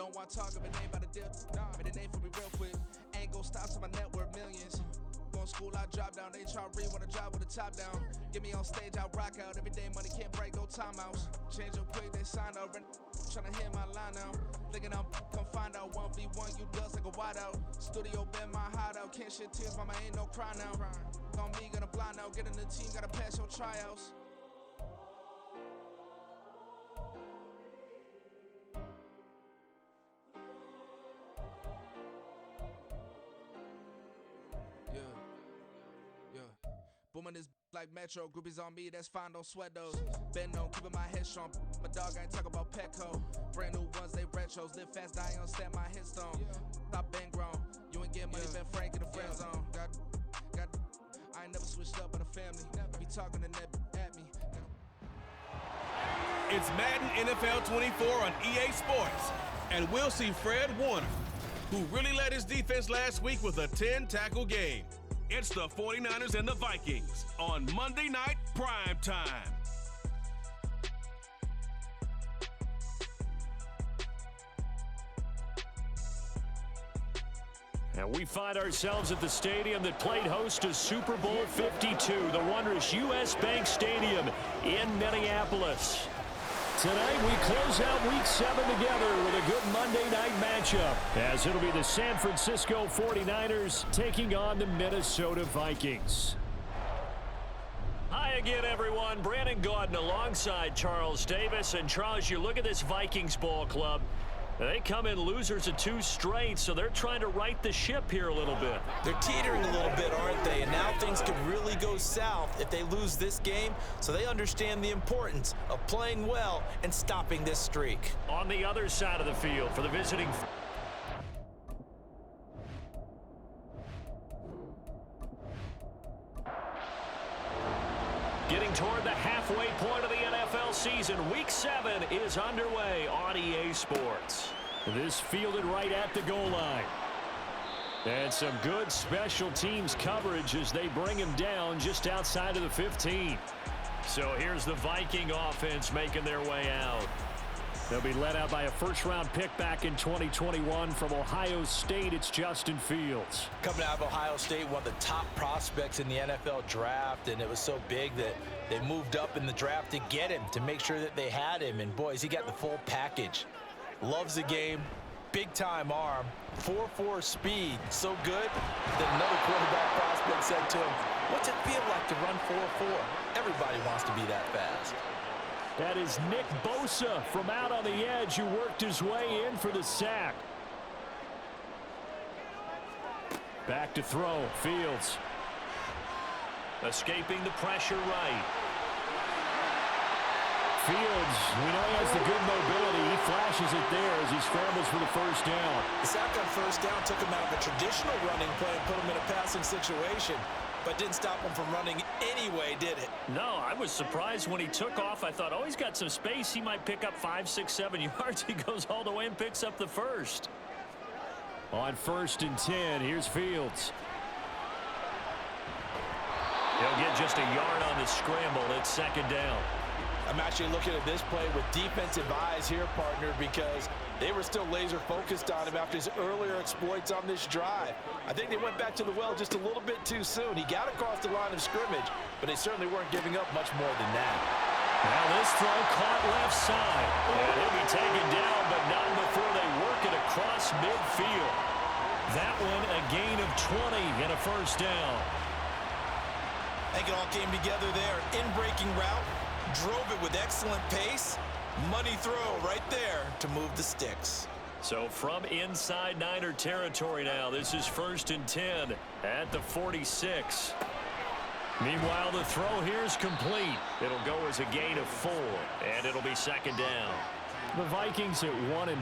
don't want to talk if it ain't about the dip. But it ain't for me real quick. Ain't gon' stop till my net worth millions. Going school, I drop down. They try to read when I drop with the top down. Get me on stage, I rock out. Every day money can't break, go timeouts. Change up quick, they sign up. Tryna hit my line now. Thinking I'm come find out 1v1, you dust like a wide out. Studio been my hideout. Can't shed tears, mama ain't no cry now. On me, gonna blind out. Get in the team, gotta pass your tryouts. Booming this like Metro, groupies on me, that's fine, don't sweat those. Been on, keeping my head strong. My dog ain't talk about Petco. Brand new ones, they retros. Live fast, die on set my headstone. Stop been grown. You ain't get money, been frank in the friend zone. Got, I ain't never switched up in the family. Be talking to net at me. It's Madden NFL 24 on EA Sports. And we'll see Fred Warner, who really led his defense last week with a 10-tackle game. It's the 49ers and the Vikings on Monday Night Prime Time. And we find ourselves at the stadium that played host to Super Bowl 52, the wondrous U.S. Bank Stadium in Minneapolis. Tonight, we close out Week 7 together with a good Monday night matchup, as it'll be the San Francisco 49ers taking on the Minnesota Vikings. Hi again, everyone. Brandon Gaudin alongside Charles Davis. And Charles, you look at this Vikings ball club. They come in losers of 2 straight, so they're trying to right the ship here a little bit. They're teetering a little bit, aren't they? And now things could really go south if they lose this game, so they understand the importance of playing well and stopping this streak. On the other side of the field for the visiting... Getting toward the halfway point of the NFL season, Week 7 is underway on EA Sports. This fielded right at the goal line. And some good special teams coverage as they bring him down just outside of the 15. So here's the Viking offense making their way out. They'll be led out by a first-round pick back in 2021 from Ohio State. It's Justin Fields. Coming out of Ohio State, one of the top prospects in the NFL draft, and it was so big that they moved up in the draft to get him, to make sure that they had him. And, boys, he got the full package. Loves the game, big-time arm, 4.4 speed, so good that another quarterback prospect said to him, what's it feel like to run 4.4? Everybody wants to be that fast. That is Nick Bosa from out on the edge who worked his way in for the sack. Back to throw, Fields. Escaping the pressure right. Fields, we know he has the good mobility. He flashes it there as he scrambles for the first down. The sack on first down took him out of a traditional running play and put him in a passing situation. But didn't stop him from running anyway, did it? No, I was surprised when he took off. I thought, oh, he's got some space. He might pick up 5, 6, 7 yards. He goes all the way and picks up the first. On 1st and 10, here's Fields. He'll get just a yard on the scramble. It's 2nd down. I'm actually looking at this play with defensive eyes here, partner, because they were still laser focused on him after his earlier exploits on this drive. I think they went back to the well just a little bit too soon. He got across the line of scrimmage, but they certainly weren't giving up much more than that. Now this throw caught left side. And he'll be taken down, but not before they work it across midfield. That one a gain of 20 and a first down. I think it all came together there. In-breaking route. Drove it with excellent pace. Money throw right there to move the sticks. So from inside Niner territory now, this is 1st and 10 at the 46. Meanwhile, the throw here is complete. It'll go as a gain of 4, and it'll be 2nd down. The Vikings at 1-5,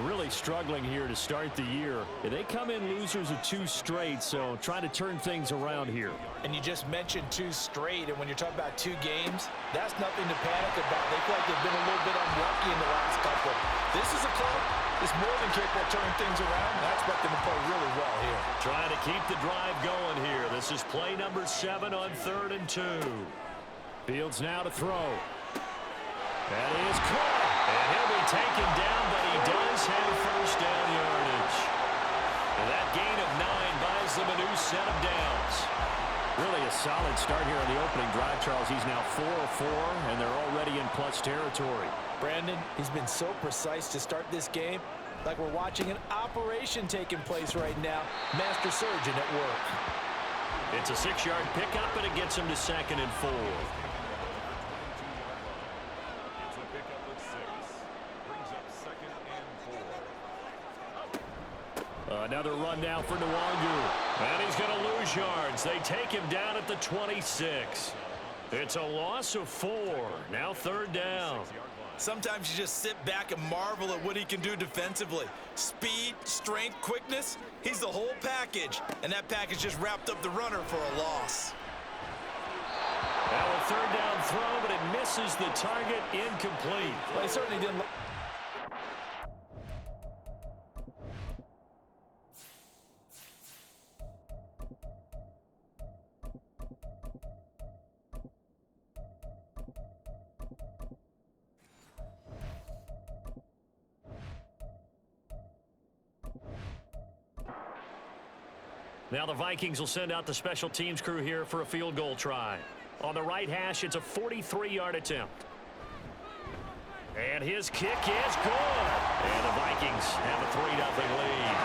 really struggling here to start the year. They come in losers of 2 straight, so trying to turn things around here. And you just mentioned 2 straight, and when you're talking about 2 games, that's nothing to panic about. They feel like they've been a little bit unlucky in the last couple. This is a club that's more than capable of turning things around. I expect them to play really well here. Trying to keep the drive going here. This is play number 7 on 3rd and 2. Fields now to throw. That is caught. And he'll be taken down, but he does have Really a solid start here on the opening drive, Charles. He's now 4 of 4, and they're already in plus territory. Brandon, he's been so precise to start this game, like we're watching an operation taking place right now. Master surgeon at work. It's a 6-yard pickup, and it gets him to 2nd and 4. It's a pickup of 6. Brings up 2nd and 4. Another run now for Nwangu. And he's going to lose yards. They take him down at the 26. It's a loss of 4. Now 3rd down. Sometimes you just sit back and marvel at what he can do defensively. Speed, strength, quickness, he's the whole package. And that package just wrapped up the runner for a loss. Now a 3rd down throw, but it misses the target, incomplete. Well, he certainly didn't. Now the Vikings will send out the special teams crew here for a field goal try. On the right hash, it's a 43-yard attempt. And his kick is good. And the Vikings have a 3-0 lead.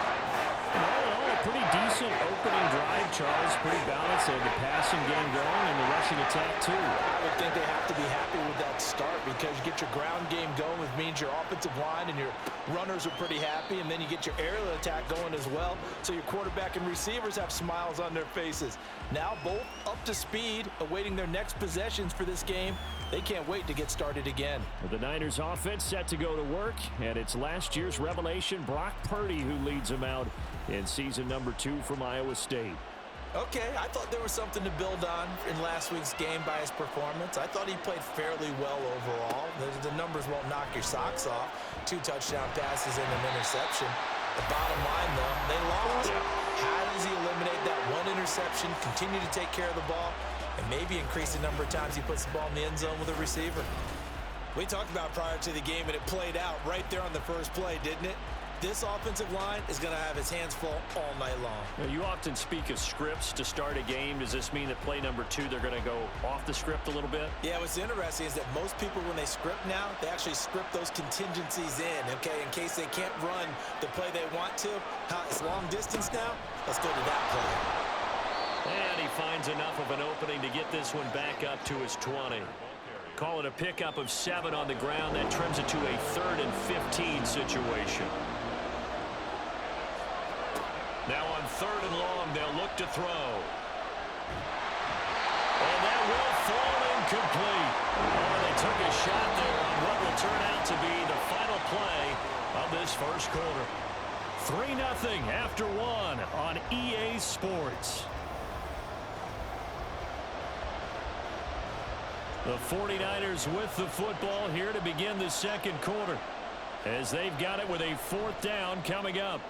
All in all, a pretty decent opening drive, Charles. Pretty balanced. They have the passing game going and the rushing attack, too. I would think they have to be happy with that start because you get your ground game going, which means your offensive line and your runners are pretty happy, and then you get your aerial attack going as well, so your quarterback and receivers have smiles on their faces. Now both up to speed, awaiting their next possessions for this game. They can't wait to get started again. The Niners offense set to go to work, and it's last year's revelation, Brock Purdy, who leads them out in season number 2 from Iowa State. Okay, I thought there was something to build on in last week's game by his performance. I thought he played fairly well overall. The numbers won't knock your socks off. 2 touchdown passes and an interception. The bottom line, though, they lost. How does he eliminate that one interception, continue to take care of the ball, and maybe increase the number of times he puts the ball in the end zone with a receiver? We talked about prior to the game, and it played out right there on the first play, didn't it? This offensive line is going to have its hands full all night long. Now, you often speak of scripts to start a game. Does this mean that play number 2, they're going to go off the script a little bit? Yeah, what's interesting is that most people, when they script now, they actually script those contingencies in, okay, in case they can't run the play they want to. It's long distance now. Let's go to that play. And he finds enough of an opening to get this one back up to his 20. Call it a pickup of 7 on the ground. That trims it to a 3rd and 15 situation. Now on 3rd and long, they'll look to throw. And that will fall incomplete. Oh, they took a shot there on what will turn out to be the final play of this first quarter. 3-0 after 1 on EA Sports. The 49ers with the football here to begin the second quarter, as they've got it with a 4th down coming up.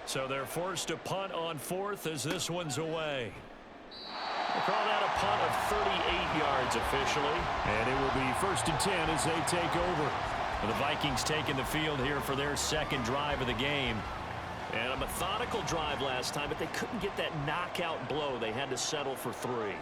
So they're forced to punt on 4th as this one's away. They call that a punt of 38 yards officially. And it will be 1st and 10 as they take over. The Vikings taking the field here for their second drive of the game. And a methodical drive last time, but they couldn't get that knockout blow. They had to settle for 3.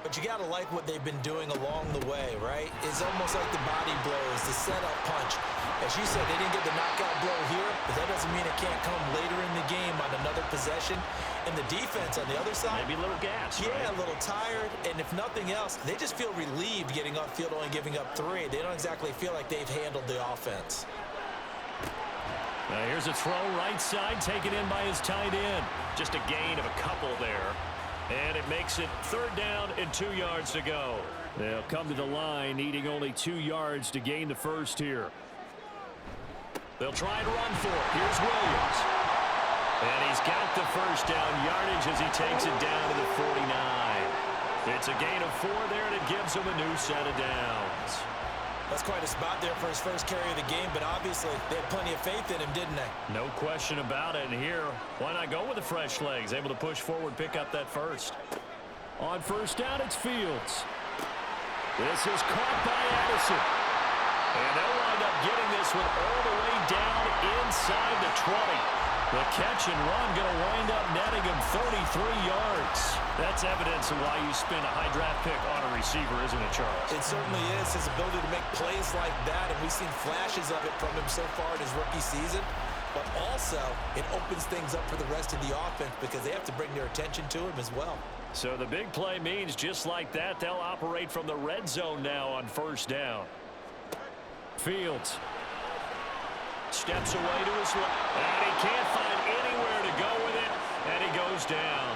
But you got to like what they've been doing along the way, right? It's almost like the body blows, the setup punch. As you said, they didn't get the knockout blow here, but that doesn't mean it can't come later in the game on another possession. And the defense on the other side, maybe a little gas, yeah, right? A little tired. And if nothing else, they just feel relieved getting upfield, only giving up 3. They don't exactly feel like they've handled the offense. Now here's a throw right side, taken in by his tight end. Just a gain of a couple there. And it makes it 3rd down and 2 yards to go. They'll come to the line, needing only 2 yards to gain the first here. They'll try and run for it. Here's Williams. And he's got the first down yardage as he takes it down to the 49. It's a gain of 4 there, and it gives him a new set of downs. That's quite a spot there for his first carry of the game, but obviously they had plenty of faith in him, didn't they? No question about it. And here, why not go with the fresh legs? Able to push forward, pick up that first. On 1st down, it's Fields. This is caught by Addison. And they'll wind up getting this one all the way down inside the 20. The catch and run going to wind up netting him 33 yards. That's evidence of why you spend a high draft pick on a receiver, isn't it, Charles? It certainly is. His ability to make plays like that, and we've seen flashes of it from him so far in his rookie season. But also, it opens things up for the rest of the offense because they have to bring their attention to him as well. So the big play means just like that, they'll operate from the red zone now on first down. Fields steps away to his left, and he can't find anywhere to go with it, and he goes down.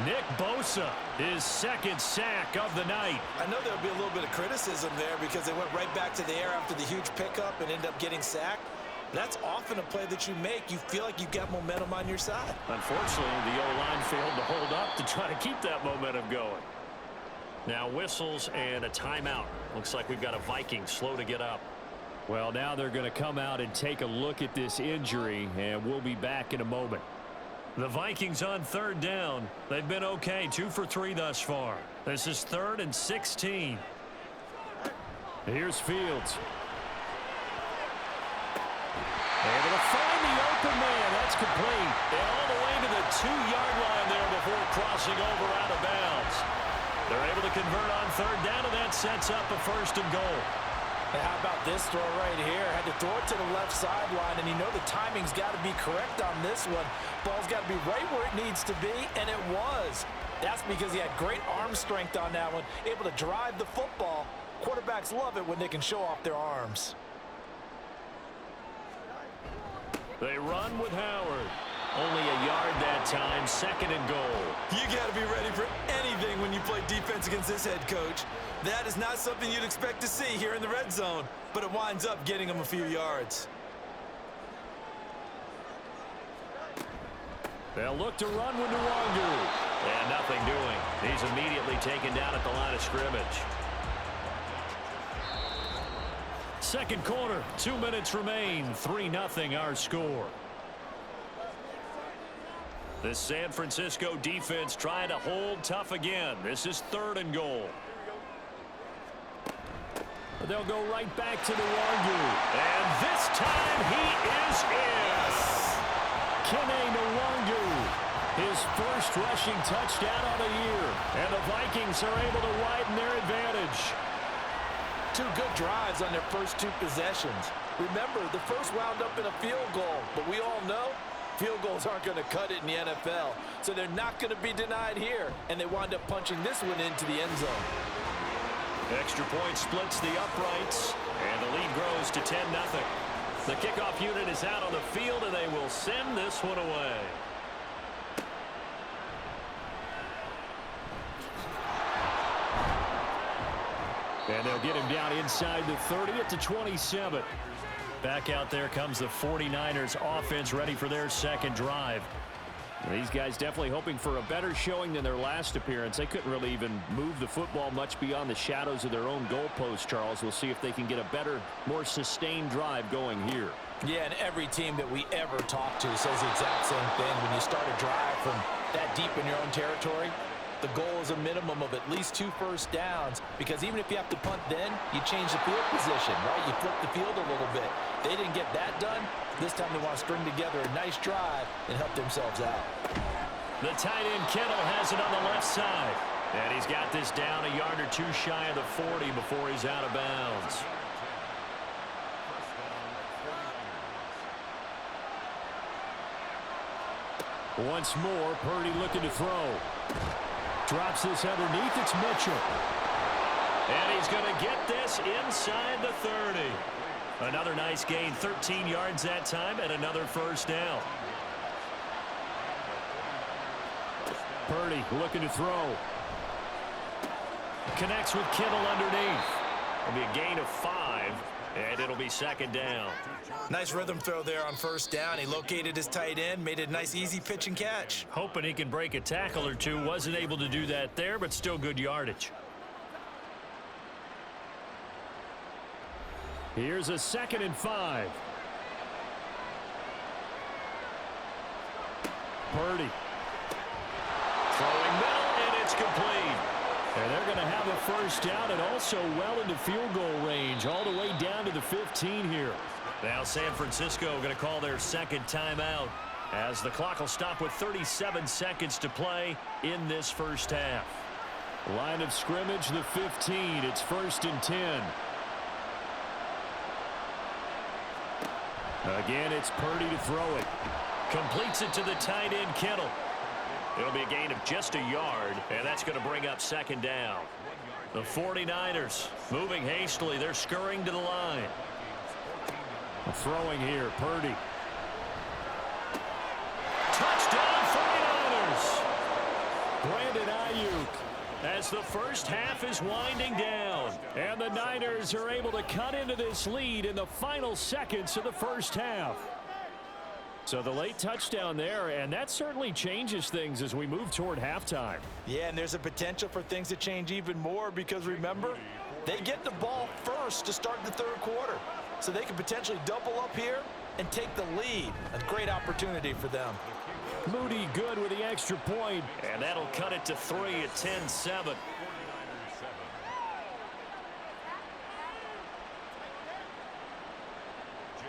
Nick Bosa, his second sack of the night. I know there'll be a little bit of criticism there because they went right back to the air after the huge pickup and ended up getting sacked. That's often a play that you make. You feel like you've got momentum on your side. Unfortunately, the O-line failed to hold up to try to keep that momentum going. Now whistles and a timeout. Looks like we've got a Viking slow to get up. Well, now they're going to come out and take a look at this injury, and we'll be back in a moment. The Vikings on third down. They've been okay, 2 for 3 thus far. This is 3rd and 16. Here's Fields. Able to find the open man. That's complete. And all the way to the 2-yard line there before crossing over out of bounds. They're able to convert on third down, and that sets up a 1st and goal. Now, how about this throw right here? Had to throw it to the left sideline, and you know the timing's got to be correct on this one. Ball's got to be right where it needs to be, and it was. That's because he had great arm strength on that one, able to drive the football. Quarterbacks love it when they can show off their arms. They run with Howard. Only a yard that time, 2nd and goal. You got to be ready for anything when you play defense against this head coach. That is not something you'd expect to see here in the red zone, but it winds up getting him a few yards. They'll look to run with Nwangu. And nothing doing. He's immediately taken down at the line of scrimmage. Second quarter, 2 minutes remain. 3-0 our score. The San Francisco defense trying to hold tough again. This is 3rd and goal. They'll go right back to Nwangu. And this time he is in. Kene Nwangu, his first rushing touchdown of the year. And the Vikings are able to widen their advantage. 2 good drives on their first 2 possessions. Remember, the first wound up in a field goal, but we all know field goals aren't going to cut it in the NFL, so they're not going to be denied here, and they wind up punching this one into the end zone. Extra point splits the uprights, and the lead grows to 10-0. The kickoff unit is out on the field, and they will send this one away. And they'll get him down inside the 30 at the 27. Back out there comes the 49ers offense ready for their second drive. These guys definitely hoping for a better showing than their last appearance. They couldn't really even move the football much beyond the shadows of their own goalpost, Charles. We'll see if they can get a better, more sustained drive going here. Yeah, and every team that we ever talk to says the exact same thing. When you start a drive from that deep in your own territory, the goal is a minimum of at least 2 first downs, because even if you have to punt then, you change the field position, right? You flip the field a little bit. They didn't get that done. This time they want to string together a nice drive and help themselves out. The tight end Kittle has it on the left side. And he's got this down a yard or 2 shy of the 40 before he's out of bounds. Once more, Purdy looking to throw. Drops this underneath. It's Mitchell. And he's going to get this inside the 30. Another nice gain, 13 yards that time, and another first down. Purdy looking to throw. Connects with Kittle underneath. It'll be a gain of 5, and it'll be 2nd down. Nice rhythm throw there on first down. He located his tight end, made it a nice easy pitch and catch. Hoping he can break a tackle or 2. Wasn't able to do that there, but still good yardage. Here's a 2nd and 5. Purdy. Throwing middle, and it's complete. And they're going to have a first down and also well into field goal range, all the way down to the 15 here. Now San Francisco going to call their second timeout. as the clock will stop with 37 seconds to play in this first half. Line of scrimmage, the 15. It's 1st and 10. Again, it's Purdy to throw it. Completes it to the tight end, Kittle. It'll be a gain of just a yard, and that's going to bring up 2nd down. The 49ers moving hastily. They're scurrying to the line. Throwing here, Purdy. Touchdown, 49ers! Brandon Ayuk, as the first half is winding down. And the Niners are able to cut into this lead in the final seconds of the first half. So the late touchdown there, and that certainly changes things as we move toward halftime. Yeah, and there's a potential for things to change even more because, remember, they get the ball first to start the 3rd quarter. So they could potentially double up here and take the lead. A great opportunity for them. Moody good with the extra point, and that'll cut it to 3 at 10-7.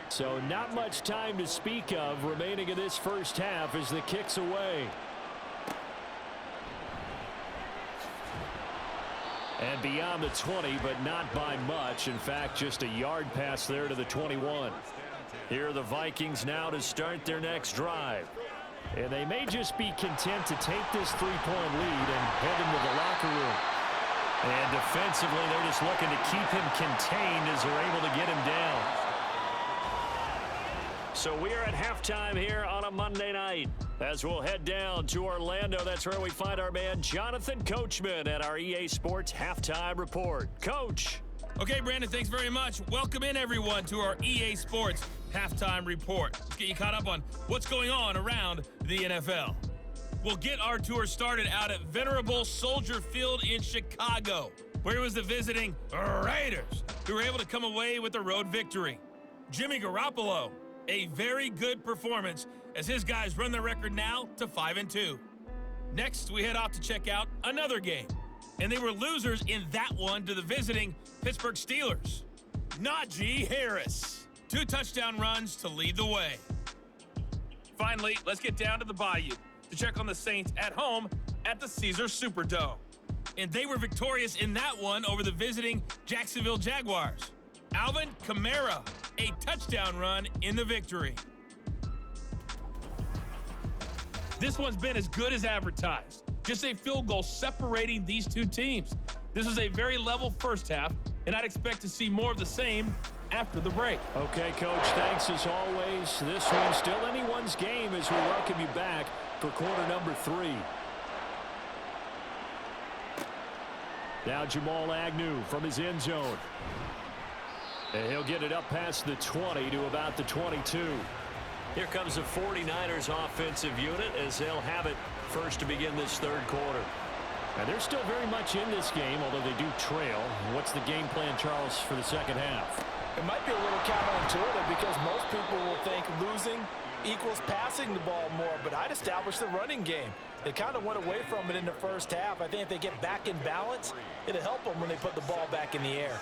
So not much time to speak of remaining in this first half as the kick's away. And beyond the 20, but not by much. In fact, just a yard pass there to the 21. Here are the Vikings now to start their next drive. And they may just be content to take this 3-point lead and head into the locker room. And defensively, they're just looking to keep him contained as they're able to get him down. So we are at halftime here on a Monday night. As we'll head down to Orlando, that's where we find our man Jonathan Coachman at our EA Sports Halftime Report. Coach. Okay, Brandon, thanks very much. Welcome in, everyone, to our EA Sports Halftime Report. Let's get you caught up on what's going on around the NFL. We'll get our tour started out at venerable Soldier Field in Chicago, where it was the visiting Raiders who were able to come away with a road victory. Jimmy Garoppolo, a very good performance as his guys run their record now to 5-2. Next, we head off to check out another game, and they were losers in that one to the visiting Pittsburgh Steelers. Najee Harris, 2 touchdown runs to lead the way. Finally, let's get down to the Bayou to check on the Saints at home at the Caesars Superdome. And they were victorious in that one over the visiting Jacksonville Jaguars. Alvin Kamara, a touchdown run in the victory. This one's been as good as advertised. Just a field goal separating these two teams. This was a very level first half, and I'd expect to see more of the same after the break. Okay, Coach, thanks as always. This one's still anyone's game as we welcome you back for quarter number 3. Now Jamal Agnew from his end zone. And he'll get it up past the 20 to about the 22. Here comes the 49ers offensive unit as they'll have it first to begin this 3rd quarter. And they're still very much in this game, although they do trail. What's the game plan, Charles, for the 2nd half? It might be a little counterintuitive because most people will think losing equals passing the ball more, but I'd establish the running game. They kind of went away from it in the first half. I think if they get back in balance, it'll help them when they put the ball back in the air.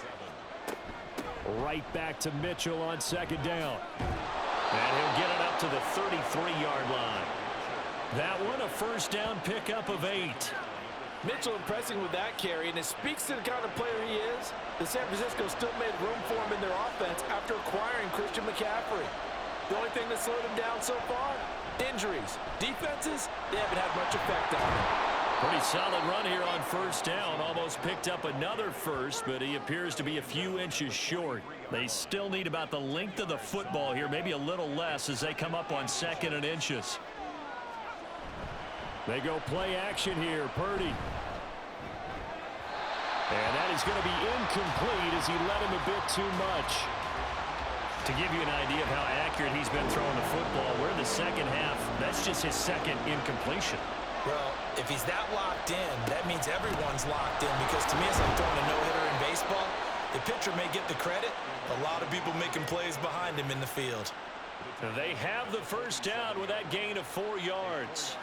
Right back to Mitchell on 2nd down. And he'll get it up to the 33-yard line. That one, a first down pickup of 8. Mitchell impressing with that carry, and it speaks to the kind of player he is. The San Francisco still made room for him in their offense after acquiring Christian McCaffrey. The only thing that slowed him down so far, injuries. Defenses, they haven't had much effect on him. Pretty solid run here on first down. Almost picked up another first, but he appears to be a few inches short. They still need about the length of the football here, maybe a little less as they come up on 2nd and inches. They go play action here, Purdy. And that is going to be incomplete as he led him a bit too much. To give you an idea of how accurate he's been throwing the football, we're in the 2nd half. That's just his 2nd incompletion. Well, if he's that locked in, that means everyone's locked in because to me it's like throwing a no-hitter in baseball. The pitcher may get the credit. A lot of people making plays behind him in the field. They have the first down with that gain of 4 yards.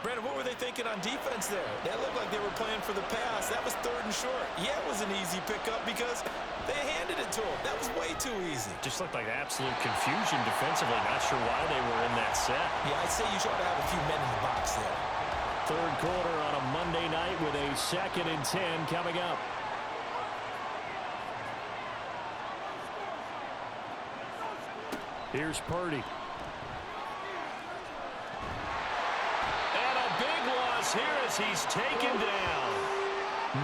Brandon, what were they thinking on defense there? That looked like they were playing for the pass. That was 3rd and short. Yeah, it was an easy pickup because they handed it to him. That was way too easy. Just looked like absolute confusion defensively. Not sure why they were in that set. Yeah, I'd say you should have a few men in the box there. 3rd quarter on a Monday night with a 2nd and 10 coming up. Here's Purdy. And a big loss here as he's taken down.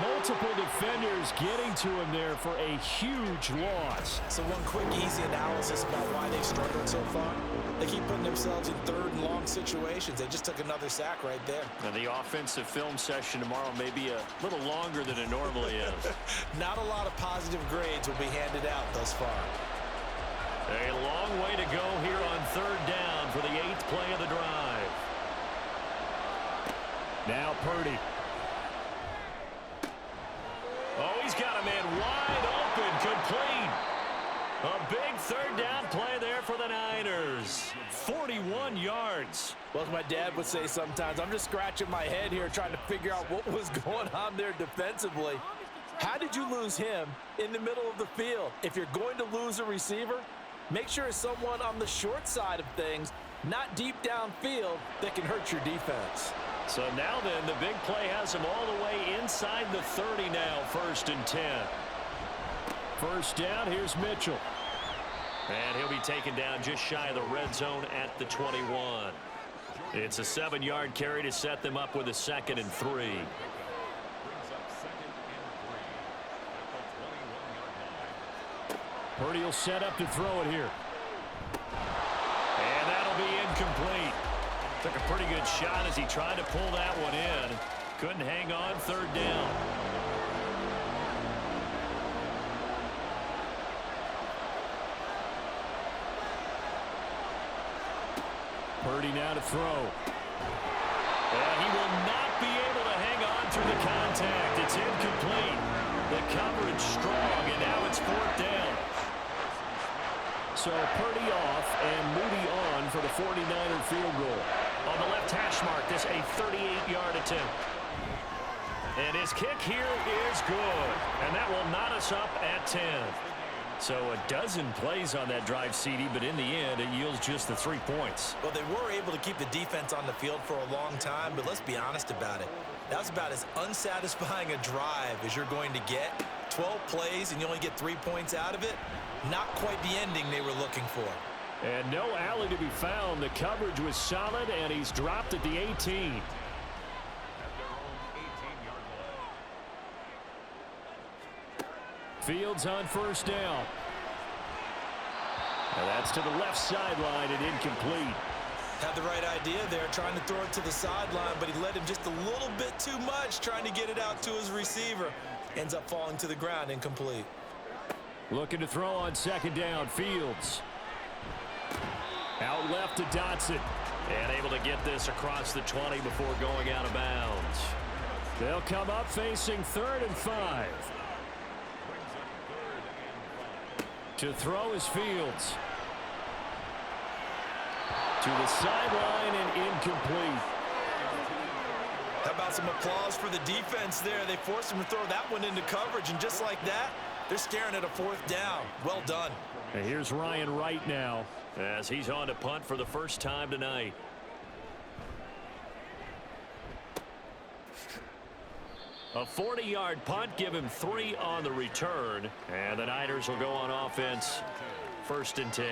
Multiple defenders getting to him there for a huge loss. So one quick, easy analysis about why they've struggled so far. They keep putting themselves in 3rd and long situations. They just took another sack right there. Now the offensive film session tomorrow may be a little longer than it normally is. Not a lot of positive grades will be handed out thus far. A long way to go here on 3rd down for the 8th play of the drive. Now Purdy. Oh, he's got a man wide open, complete. A big 3rd down play there for the Niners. 41 yards. Well, as my dad would say sometimes, I'm just scratching my head here trying to figure out what was going on there defensively. How did you lose him in the middle of the field? If you're going to lose a receiver, make sure it's someone on the short side of things, not deep downfield, that can hurt your defense. So now then, the big play has him all the way inside the 30 now, 1st and 10. 1st down, here's Mitchell. And he'll be taken down just shy of the red zone at the 21. It's a 7-yard carry to set them up with a 2nd and 3. Purdy will set up to throw it here. And that'll be incomplete. Took a pretty good shot as he tried to pull that one in. Couldn't hang on, 3rd down. Purdy now to throw. And he will not be able to hang on through the contact. It's incomplete. The coverage strong, and now it's 4th down. So Purdy off and Moody on for the 49er field goal. On the left hash mark, this a 38-yard attempt. And his kick here is good. And that will knot us up at 10. So a dozen plays on that drive, CD, but in the end, it yields just the 3 points. Well, they were able to keep the defense on the field for a long time, but let's be honest about it. That was about as unsatisfying a drive as you're going to get. 12 plays and you only get 3 points out of it. Not quite the ending they were looking for. And no alley to be found. The coverage was solid, and he's dropped at the 18. Fields on 1st down. And that's to the left sideline and incomplete. Had the right idea there, trying to throw it to the sideline, but he led him just a little bit too much, trying to get it out to his receiver. Ends up falling to the ground, incomplete. Looking to throw on 2nd down, Fields. Out left to Dotson. And able to get this across the 20 before going out of bounds. They'll come up facing 3rd and 5. To throw is Fields. To the sideline and incomplete. How about some applause for the defense there? They forced him to throw that one into coverage, and just like that, they're staring at a 4th down. Well done. And here's Ryan Wright now as he's on to punt for the first time tonight. A 40-yard punt, give him 3 on the return. And the Niners will go on offense, 1st and 10.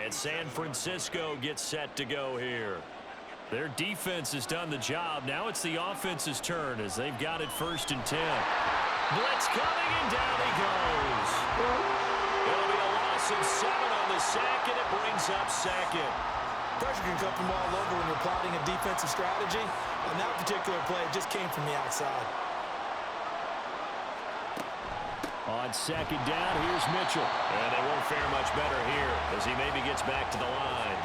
And San Francisco gets set to go here. Their defense has done the job. Now it's the offense's turn as they've got it 1st and 10. Blitz coming, and down he goes. It'll be a loss of 7 on the sack, and it brings up 2nd. Pressure can come from all over when you're plotting a defensive strategy. On that particular play, it just came from the outside. On 2nd down, here's Mitchell. And they won't fare much better here as he maybe gets back to the line.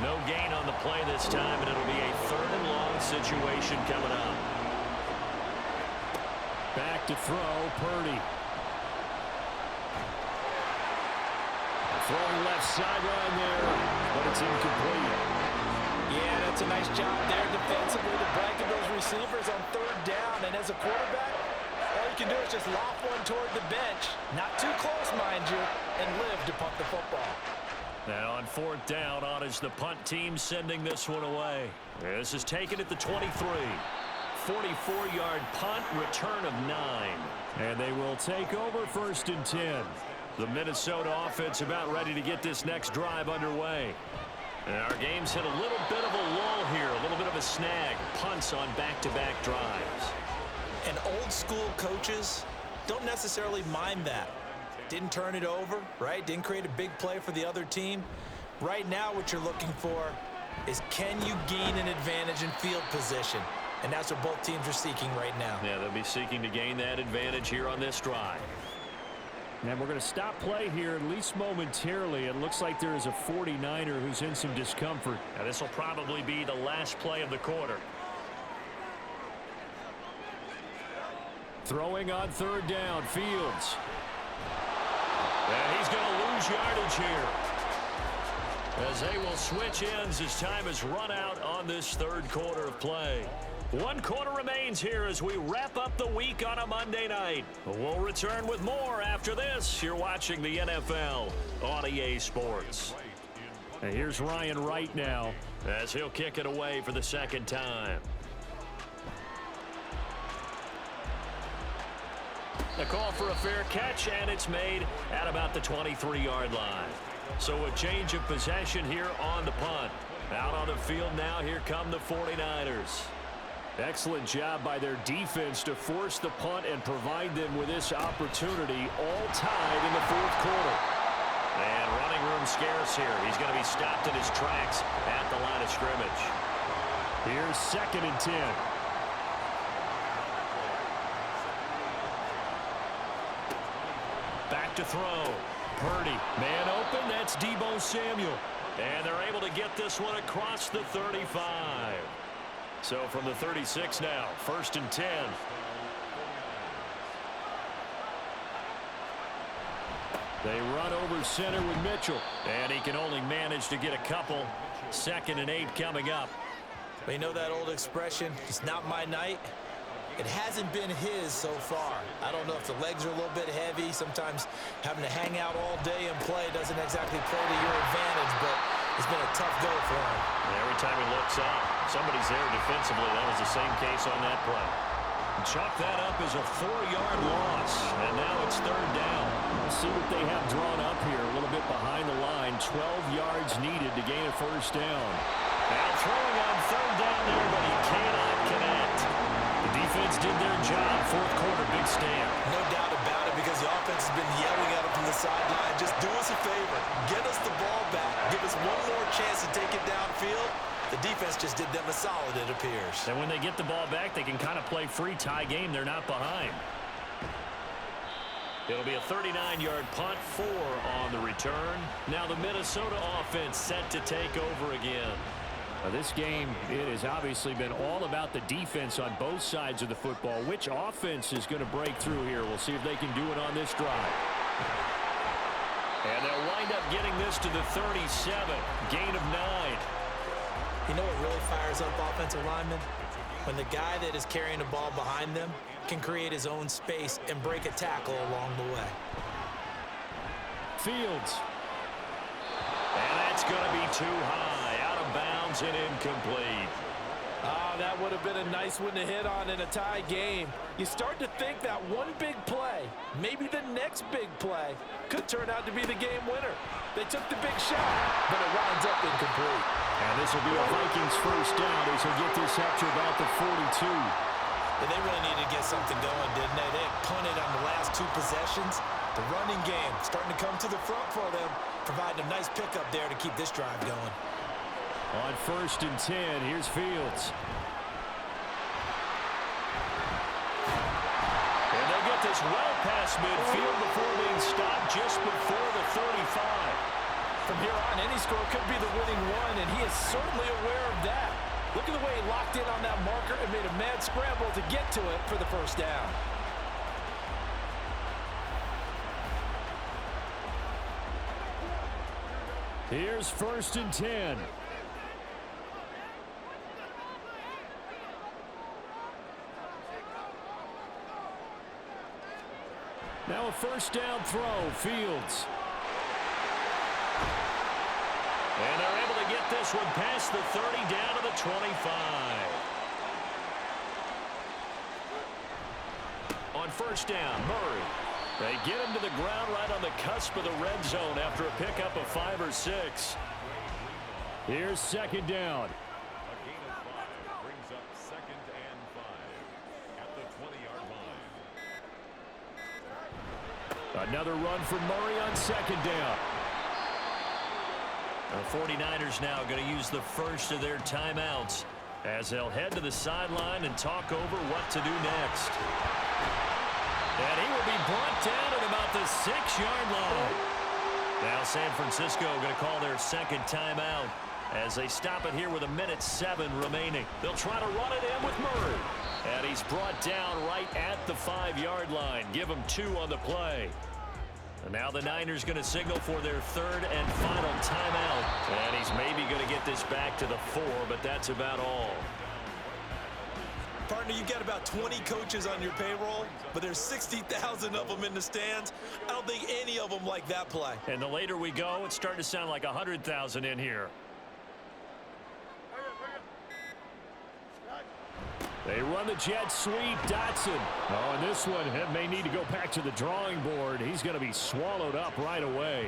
No gain on the play this time, and it'll be a 3rd and long situation coming up. Back to throw, Purdy. Throwing left sideline there, but it's incomplete. Yeah, defense a nice job there defensively to blanket those receivers on third down. And as a quarterback, all you can do is just lob one toward the bench. Not too close, mind you, and live to punt the football. Now on fourth down, on is the punt team sending this one away. This is taken at the 23. 44-yard punt, return of 9. And they will take over first and 10. The Minnesota offense about ready to get this next drive underway. And our game's hit a little bit of a lull here, a little bit of a snag. Punts on back-to-back drives. And old school coaches don't necessarily mind that. Didn't turn it over, right? Didn't create a big play for the other team. Right now what you're looking for is, can you gain an advantage in field position? And that's what both teams are seeking right now. Yeah, they'll be seeking to gain that advantage here on this drive. And we're going to stop play here, at least momentarily. It looks like there is a 49er who's in some discomfort. Now, this will probably be the last play of the quarter. Throwing on third down, Fields. And he's going to lose yardage here, as they will switch ends as time has run out on this third quarter of play. 1 quarter remains here as we wrap up the week on a Monday night. We'll return with more after this. You're watching the NFL on EA Sports. And here's Ryan Wright now as he'll kick it away for the second time. The call for a fair catch, and it's made at about the 23-yard line. So a change of possession here on the punt. Out on the field now, here come the 49ers. Excellent job by their defense to force the punt and provide them with this opportunity, all tied in the fourth quarter. And running room scarce here. He's going to be stopped in his tracks at the line of scrimmage. Here's 2nd and 10. Back to throw. Purdy, man open, that's Deebo Samuel. And they're able to get this one across the 35. So from the 36 now, 1st and 10. They run over center with Mitchell. And he can only manage to get a couple. 2nd and 8 coming up. But you know that old expression, it's not my night? It hasn't been his so far. I don't know if the legs are a little bit heavy. Sometimes having to hang out all day and play doesn't exactly play to your advantage, but it's been a tough go for him. And every time he looks up, somebody's there defensively. That was the same case on that play. Chalk that up as a 4-yard loss, and now it's 3rd down. Let's see what they have drawn up here. A little bit behind the line. 12 yards needed to gain a 1st down. Now throwing on 3rd down there, but he cannot connect. The defense did their job. 4th quarter, big stand. No doubt about it, because the offense has been yelling at him from the sideline. Just do us a favor. Get us the ball back. Give us one more chance to take it downfield. The defense just did them a solid, it appears. And when they get the ball back, they can kind of play free tie game. They're not behind. It'll be a 39-yard punt, 4 on the return. Now the Minnesota offense set to take over again. This game, it has obviously been all about the defense on both sides of the football. Which offense is going to break through here? We'll see if they can do it on this drive. And they'll wind up getting this to the 37. Gain of 9. You know what really fires up offensive linemen? When the guy that is carrying the ball behind them can create his own space and break a tackle along the way. Fields. And that's going to be too high. Out of bounds and incomplete. Oh, that would have been a nice one to hit on in a tie game. You start to think that one big play, maybe the next big play, could turn out to be the game winner. They took the big shot, but it winds up incomplete. And this will be a Vikings 1st down as he'll get this up to about the 42. And they really needed to get something going, didn't they? They had punted on the last 2 possessions. The running game starting to come to the front for them, providing a nice pickup there to keep this drive going. On 1st and 10, here's Fields. And they get this well past midfield before being stopped just before the 35. From here on, any score could be the winning one, and he is certainly aware of that. Look at the way he locked in on that marker and made a mad scramble to get to it for the 1st down. Here's 1st and 10. Now a first down throw, Fields. And they're able to get this one past the 30 down to the 25. On first down, Murray. They get him to the ground right on the cusp of the red zone after a pickup of 5 or 6. Here's second down. A gain of 5 brings up 2nd and 5 at the 20-yard line. Another run for Murray on second down. The 49ers now going to use the first of their timeouts as they'll head to the sideline and talk over what to do next. And he will be brought down at about the 6-yard line. Now San Francisco going to call their second timeout as they stop it here with 1:07 remaining. They'll try to run it in with Murray. And he's brought down right at the 5-yard line. Give him 2 on the play. And now the Niners going to signal for their third and final timeout. And he's maybe going to get this back to the 4, but that's about all. Partner, you got about 20 coaches on your payroll, but there's 60,000 of them in the stands. I don't think any of them like that play. And the later we go, it's starting to sound like 100,000 in here. They run the jet sweep. Dotson. Oh, and this one may need to go back to the drawing board. He's going to be swallowed up right away.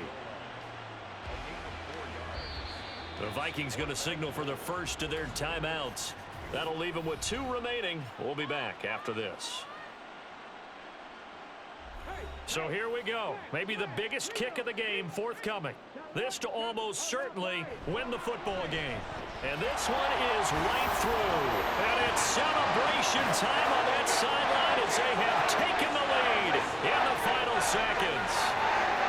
The Vikings going to signal for the first of their timeouts. That'll leave them with 2 remaining. We'll be back after this. So here we go. Maybe the biggest kick of the game forthcoming. This to almost certainly win the football game. And this one is right through. And it's celebration time on that sideline as they have taken the lead in the final seconds.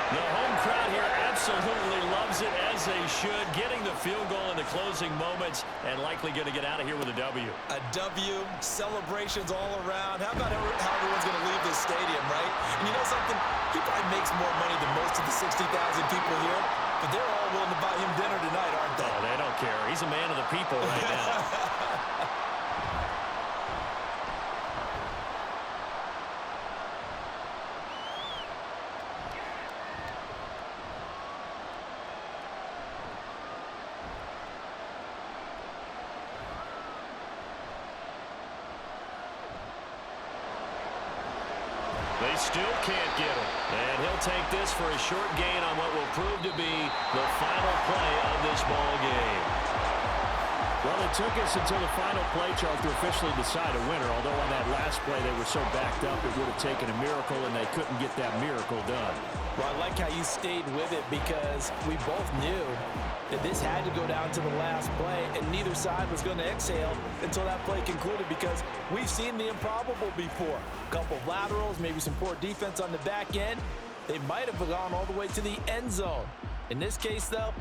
The home crowd here absolutely loves it, as they should, getting the field goal in the closing moments and likely going to get out of here with a W. A W, celebrations all around. How about how everyone's going to leave this stadium, right? And you know something? He probably makes more money than most of the 60,000 people here, but they're all willing to buy him dinner tonight, aren't they? Oh, they don't care. He's a man of the people right now. They still can't get him. And he'll take this for a short gain on what will prove to be the final play of this ball game. Well, it took us until the final play, Charles, to officially decide a winner. Although on that last play they were so backed up it would have taken a miracle, and they couldn't get that miracle done. Well, I like how you stayed with it, because we both knew that this had to go down to the last play, and neither side was going to exhale until that play concluded, because we've seen the improbable before. A couple of laterals, maybe some poor defense on the back end. They might have gone all the way to the end zone. In this case, though, it